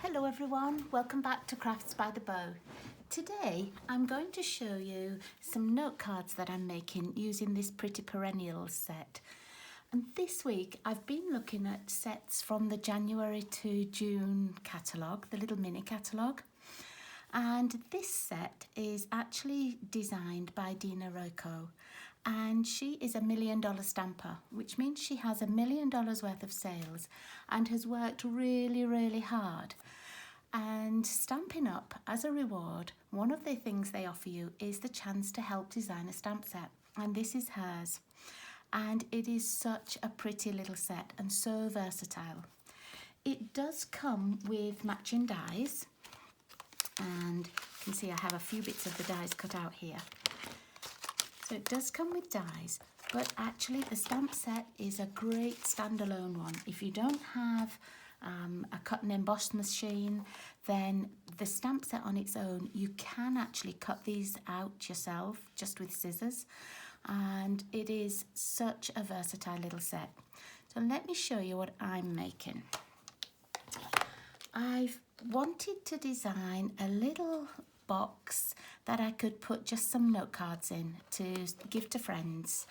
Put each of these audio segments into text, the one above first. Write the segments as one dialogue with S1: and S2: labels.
S1: Hello everyone, welcome back to Crafts by the Bow. Today I'm going to show you some note cards that I'm making using this pretty Perennials set. And this week I've been looking at sets from the January to June catalogue, the little mini catalogue. And this set is actually designed by Dina Royko. And she is $1 million stamper, which means she has $1 million worth of sales and has worked really hard. And Stampin Up, as a reward, one of the things they offer you is the chance to help design a stamp set. And this is hers. And it is such a pretty little set and so versatile. It does come with matching dies. And you can see I have a few bits of the dies cut out here. So it does come with dies, but actually the stamp set is a great standalone one. If you don't have a cut and emboss machine, then the stamp set on its own, you can actually cut these out yourself just with scissors. And it is such a versatile little set. So let me show you what I'm making. I've wanted to design a little box that I could put just some note cards in to give to friends,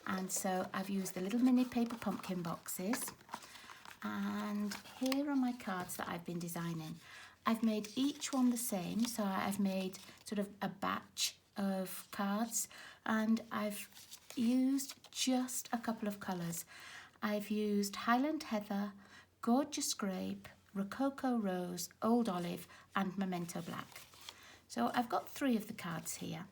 S1: and so I've used the little mini paper pumpkin boxes, and here are my cards that I've been designing. I've made each one the same, so I've made sort of a batch of cards, and I've used just a couple of colours. I've used Highland Heather, Gorgeous Grape, Rococo Rose, Old Olive and Memento Black. So I've got 3 of the cards here,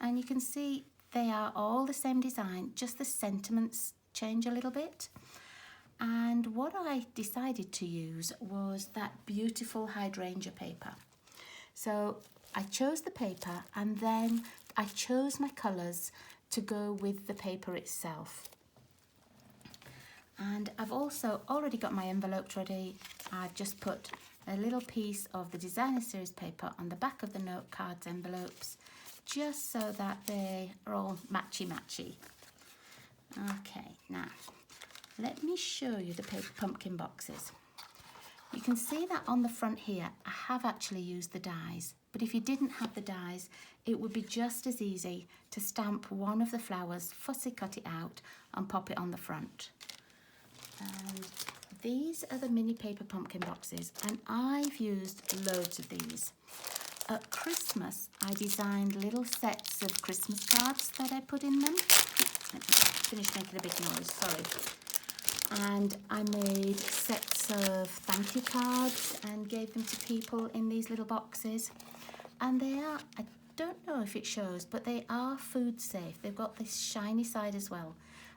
S1: and you can see they are all the same design, just the sentiments change a little bit. And what I decided to use was that beautiful hydrangea paper. So I chose the paper and then I chose my colours to go with the paper itself. And I've also already got my envelopes ready. I've just put a little piece of the designer series paper on the back of the note cards envelopes, just so that they are all matchy. Okay, now let me show you the paper pumpkin boxes. You can see that on the front here I have actually used the dies, but if you didn't have the dies it would be just as easy to stamp one of the flowers, fussy cut it out and pop it on the front. And these are the mini paper pumpkin boxes, and I've used loads of these. At Christmas, I designed little sets of Christmas cards that I put in them. Let me finish making a big noise, sorry. And I made sets of thank you cards and gave them to people in these little boxes. And they are, I don't know if it shows, but they are food safe. They've got this shiny side as well.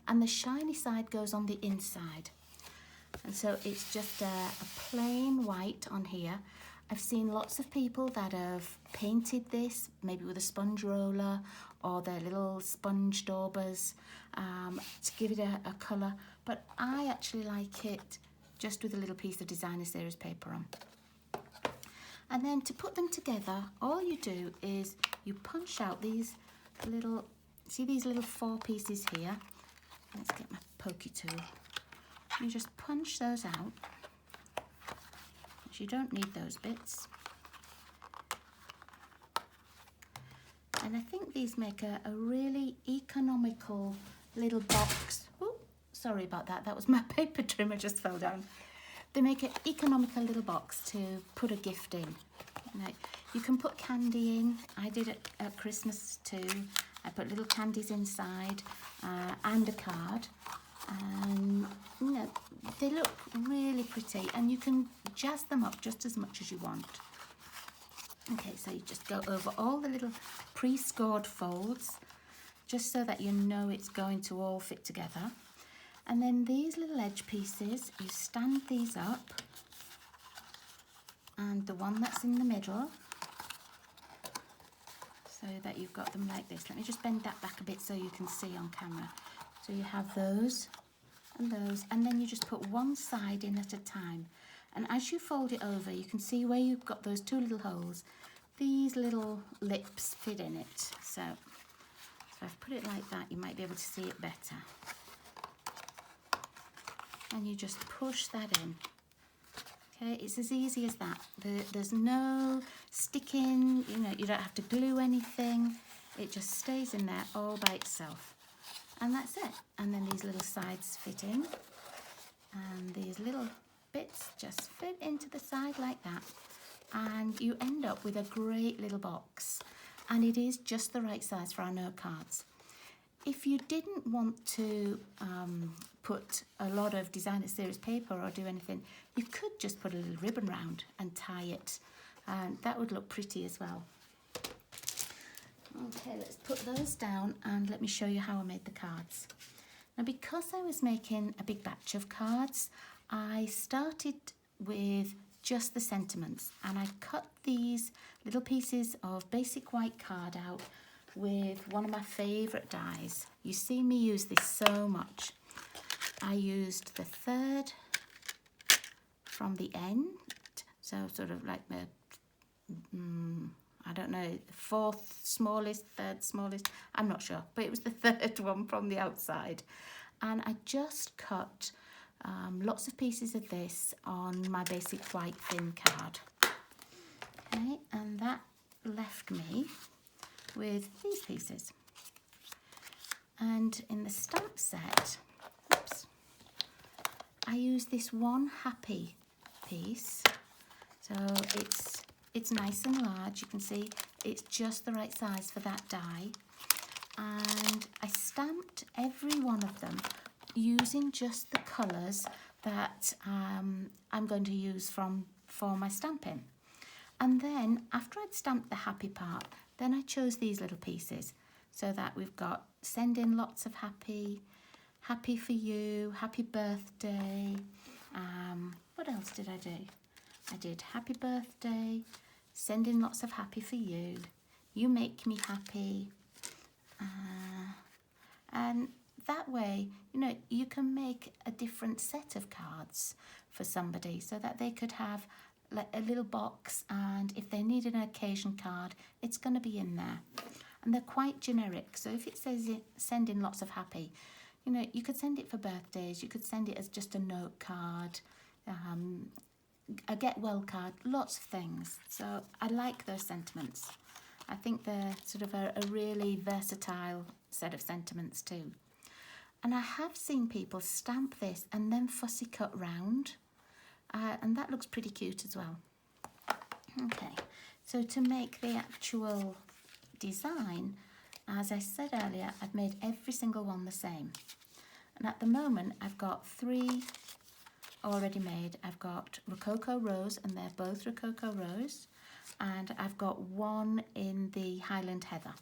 S1: And the shiny side goes on the inside. And so it's just a plain white on here. I've seen lots of people that have painted this, maybe with a sponge roller or their little sponge daubers to give it a colour. But I actually like it just with a little piece of designer series paper on. And then to put them together, all you do is you punch out these little, see these little 4 pieces here? Let's get my pokey tool. You just punch those out. You don't need those bits. And I think these make a really economical little box. Oh, sorry about that. That was my paper trimmer just fell down. They make an economical little box to put a gift in. You can put candy in. I did it at Christmas too. I put little candies inside and a card. And you know, they look really pretty, and you can jazz them up just as much as you want. Okay, so you just go over all the little pre-scored folds just so that you know it's going to all fit together. And then these little edge pieces, you stand these up, and the one that's in the middle, so that you've got them like this. Let me just bend that back a bit so you can see on camera. So you have those, and then you just put one side in at a time. And as you fold it over, you can see where you've got those 2 little holes. These little lips fit in it. So if I put it like that, you might be able to see it better. And you just push that in. Okay, it's as easy as that. There's no sticking, you know, you don't have to glue anything. It just stays in there all by itself. And that's it. And then these little sides fit in. And these little bits just fit into the side like that. And you end up with a great little box. And it is just the right size for our note cards. If you didn't want to put a lot of designer series paper or do anything, you could just put a little ribbon round and tie it, and that would look pretty as well. Okay, let's put those down and let me show you how I made the cards. Now, because I was making a big batch of cards, I started with just the sentiments, and I cut these little pieces of basic white card out with one of my favourite dies. You see me use this so much. I used the third from the end, so sort of like the, I don't know, the fourth smallest, third smallest, I'm not sure, but it was the third one from the outside. And I just cut lots of pieces of this on my basic white thin card. Okay, and that left me with these pieces. And in the stamp set, oops, I use this one happy piece. So it's nice and large. You can see it's just the right size for that die. And I stamped every one of them using just the colours that I'm going to use for my stamping. And then after I'd stamped the happy part, then I chose these little pieces so that we've got send in lots of happy, happy for you, happy birthday. What else did I do? I did happy birthday, send in lots of happy for you, you make me happy. And that way, you know, you can make a different set of cards for somebody so that they could have like a little box, and if they need an occasion card, it's going to be in there. And they're quite generic, so if it says send in lots of happy, you know, you could send it for birthdays, you could send it as just a note card, a get well card, lots of things. So I like those sentiments. I think they're sort of a really versatile set of sentiments too. And I have seen people stamp this and then fussy cut round. And that looks pretty cute as well. Okay, so to make the actual design, as I said earlier, I've made every single one the same. And at the moment, I've got 3 already made. I've got Rococo Rose, and they're both Rococo Rose. And I've got 1 in the Highland Heather.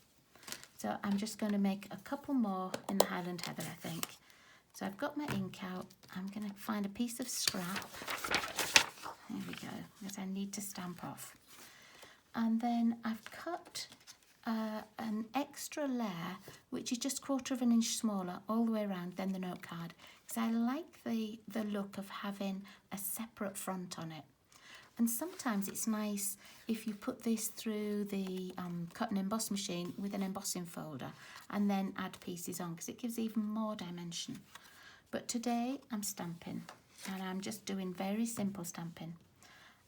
S1: So I'm just going to make a couple more in the Highland Heather, I think. So I've got my ink out. I'm going to find a piece of scrap. There we go, because I need to stamp off. And then I've cut an extra layer, which is just 1/4 of an inch smaller all the way around than the note card, because I like the look of having a separate front on it. And sometimes it's nice if you put this through the cut and emboss machine with an embossing folder and then add pieces on, because it gives even more dimension. But today I'm stamping, and I'm just doing very simple stamping.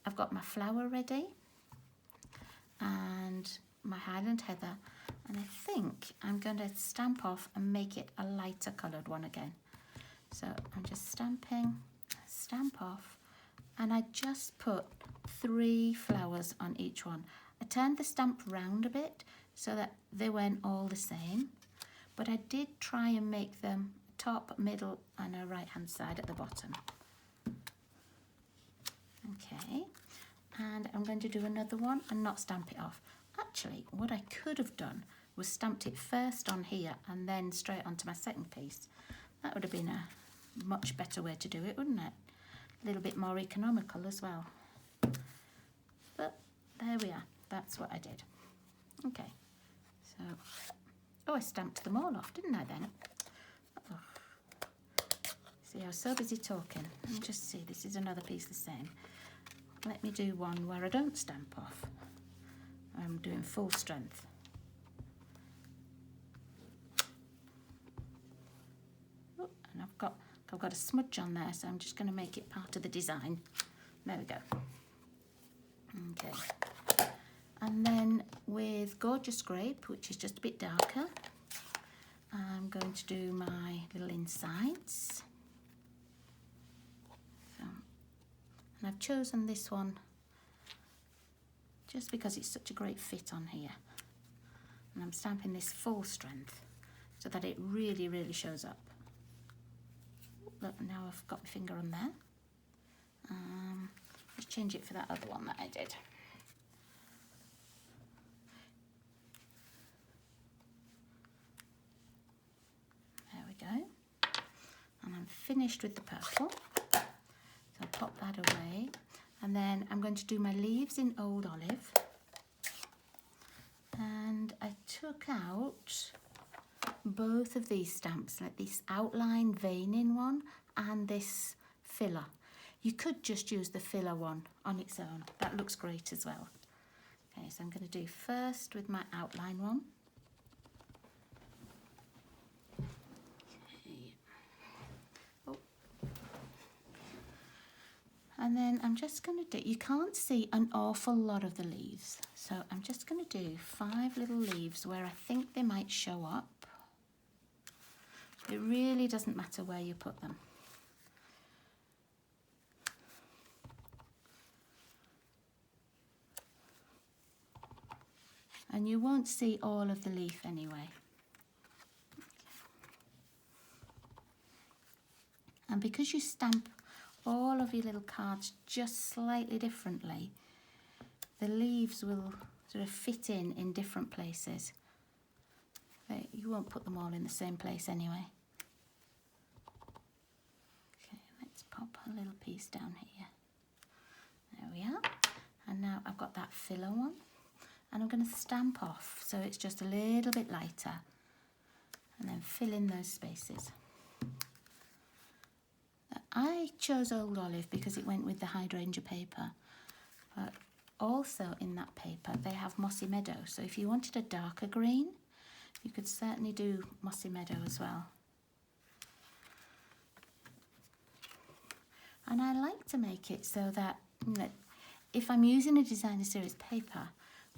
S1: I've got my flower ready and my Highland Heather, and I think I'm going to stamp off and make it a lighter coloured one again. So I'm just stamping, stamp off, and I just put 3 flowers on each one. I turned the stamp round a bit so that they weren't all the same, but I did try and make them top, middle, and a right hand side at the bottom. Okay, and I'm going to do another one and not stamp it off. Actually, what I could have done was stamped it first on here and then straight onto my second piece. That would have been a much better way to do it, wouldn't it? A little bit more economical as well. But there we are, that's what I did. Okay, so, oh, I stamped them all off, didn't I then? Oh. See, I was so busy talking. Let me just see, this is another piece the same. Let me do one where I don't stamp off. I'm doing full strength. Oh, and I've got a smudge on there, so I'm just going to make it part of the design. There we go. Okay. And then with Gorgeous Grape, which is just a bit darker, I'm going to do my little insides. So, and I've chosen this one just because it's such a great fit on here. And I'm stamping this full strength so that it really, really shows up. Look, now I've got my finger on there. Let's change it for that other one that I did. There we go. And I'm finished with the purple. So I'll pop that away. And then I'm going to do my leaves in Old Olive. And I took out both of these stamps, like this outline veining one and this filler. You could just use the filler one on its own. That looks great as well. Okay, so I'm going to do first with my outline one. Okay. Oh. And then I'm just going to do, you can't see an awful lot of the leaves. So I'm just going to do 5 little leaves where I think they might show up. It really doesn't matter where you put them. And you won't see all of the leaf anyway. And because you stamp all of your little cards just slightly differently, the leaves will sort of fit in different places. You won't put them all in the same place anyway. Okay, let's pop a little piece down here. There we are. And now I've got that filler one. And I'm going to stamp off so it's just a little bit lighter. And then fill in those spaces. I chose Old Olive because it went with the hydrangea paper. But also in that paper they have Mossy Meadow. So if you wanted a darker green, you could certainly do Mossy Meadow as well. And I like to make it so that, you know, if I'm using a designer series paper,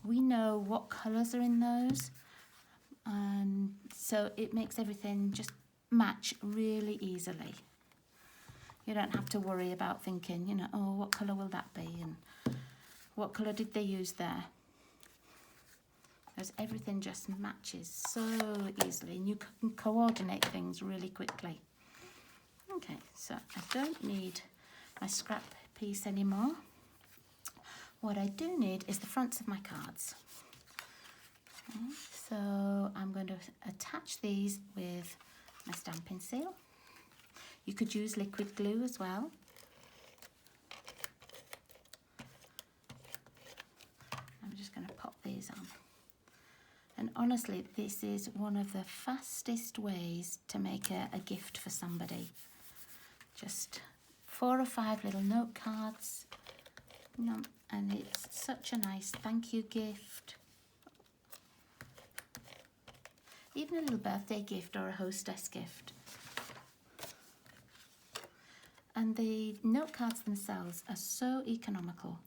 S1: we know what colours are in those. And so it makes everything just match really easily. You don't have to worry about thinking, you know, oh, what colour will that be? And what colour did they use there? Because everything just matches so easily and you can coordinate things really quickly. Okay, so I don't need my scrap piece anymore. What I do need is the fronts of my cards. Okay, so I'm going to attach these with my stamping seal. You could use liquid glue as well. I'm just going to pop these on. And honestly, this is one of the fastest ways to make a gift for somebody. Just 4 or 5 little note cards. And it's such a nice thank you gift. Even a little birthday gift or a hostess gift. And the note cards themselves are so economical.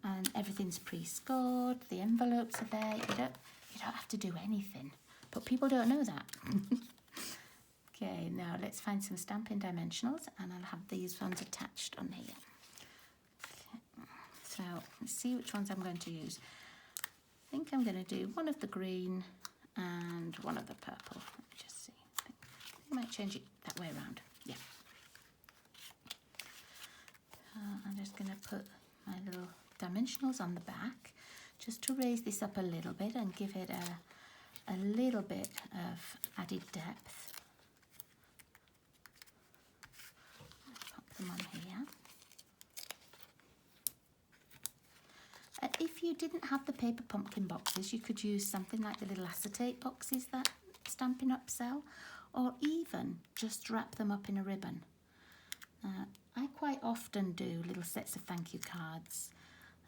S1: And everything's pre-scored, the envelopes are there, you don't have to do anything. But people don't know that. Okay, now let's find some Stampin Dimensionals and I'll have these ones attached on here. Okay. So let's see which ones I'm going to use. I think I'm going to do one of the green and one of the purple. Let me just see. I might change it that way around. Yeah. I'm just going to put my little dimensionals on the back just to raise this up a little bit and give it a little bit of added depth. Pop them on here. If you didn't have the paper pumpkin boxes, you could use something like the little acetate boxes that Stampin' Up sell, or even just wrap them up in a ribbon. I quite often do little sets of thank you cards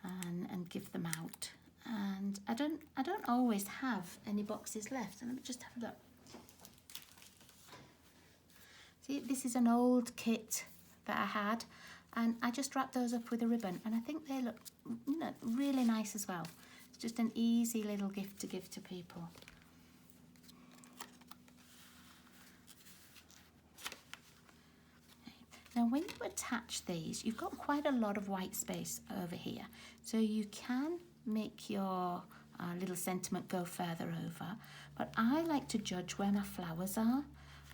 S1: and give them out. And I don't always have any boxes left. So let me just have a look. See, this is an old kit that I had. And I just wrap those up with a ribbon, and I think they look, you know, really nice as well. It's just an easy little gift to give to people. Now when you attach these, you've got quite a lot of white space over here, so you can make your little sentiment go further over, but I like to judge where my flowers are,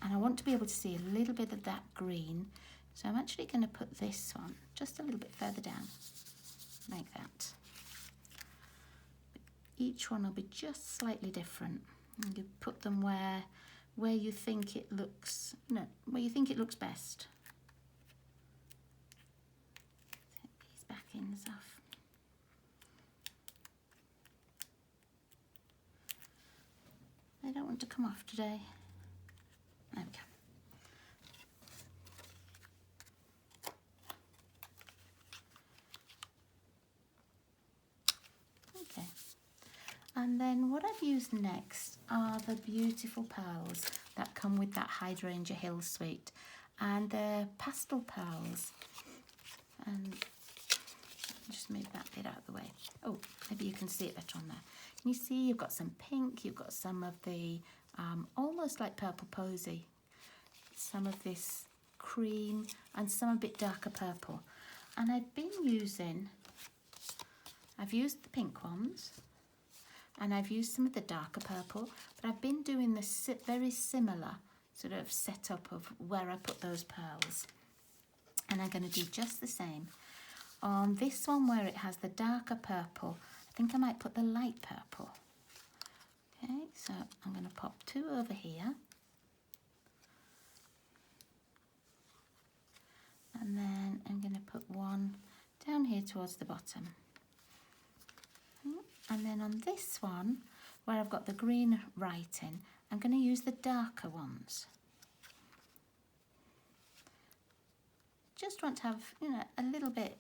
S1: and I want to be able to see a little bit of that green, so I'm actually going to put this one just a little bit further down, like that. Each one will be just slightly different, and you put them where you think it looks, no, where you think it looks best. Backings off. They don't want to come off today. There we go. Okay. And then what I've used next are the beautiful pearls that come with that Hydrangea Hill suite, and they're pastel pearls. And just move that bit out of the way. Oh, maybe you can see it better on there. And you see you've got some pink, you've got some of the almost like purple posy, some of this cream, and some a bit darker purple. And I've used the pink ones, and I've used some of the darker purple, but I've been doing this very similar sort of setup of where I put those pearls. And I'm going to do just the same. On this one where it has the darker purple, I think I might put the light purple. Okay, so I'm going to pop two over here. And then I'm going to put one down here towards the bottom. And then on this one, where I've got the green writing, I'm going to use the darker ones. Just want to have, you know, a little bit.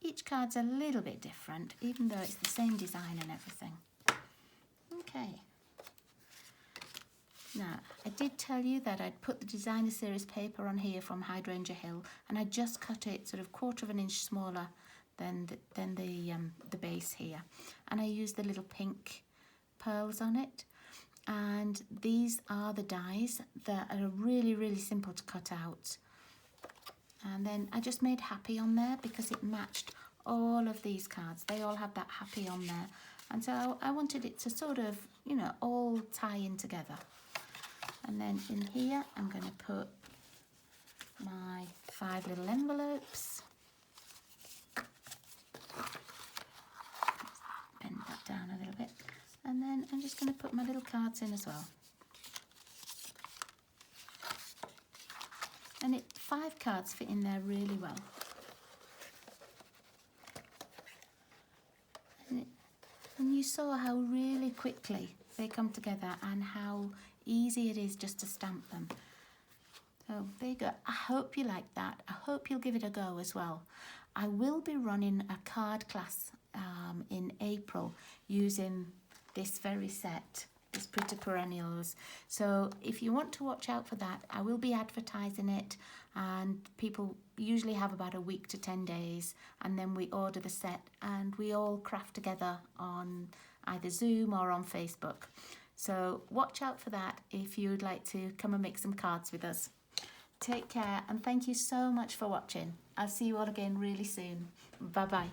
S1: Each card's a little bit different, even though it's the same design and everything. Okay. Now, I did tell you that I'd put the designer series paper on here from Hydrangea Hill, and I just cut it sort of 1/4 of an inch smaller than the base here. And I used the little pink pearls on it. And these are the dies that are really, really simple to cut out. And then I just made happy on there because it matched all of these cards. They all have that happy on there. And so I wanted it to sort of, you know, all tie in together. And then in here, I'm going to put my 5 little envelopes. Bend that down a little bit. And then I'm just going to put my little cards in as well. And 5 cards fit in there really well. And you saw how really quickly they come together and how easy it is just to stamp them. So there you go. I hope you like that. I hope you'll give it a go as well. I will be running a card class in April using this very set, this Pretty Perennials. So if you want to watch out for that, I will be advertising it, and people usually have about a week to 10 days, and then we order the set and we all craft together on either Zoom or on Facebook. So watch out for that if you would like to come and make some cards with us. Take care, and thank you so much for watching. I'll see you all again really soon. Bye bye.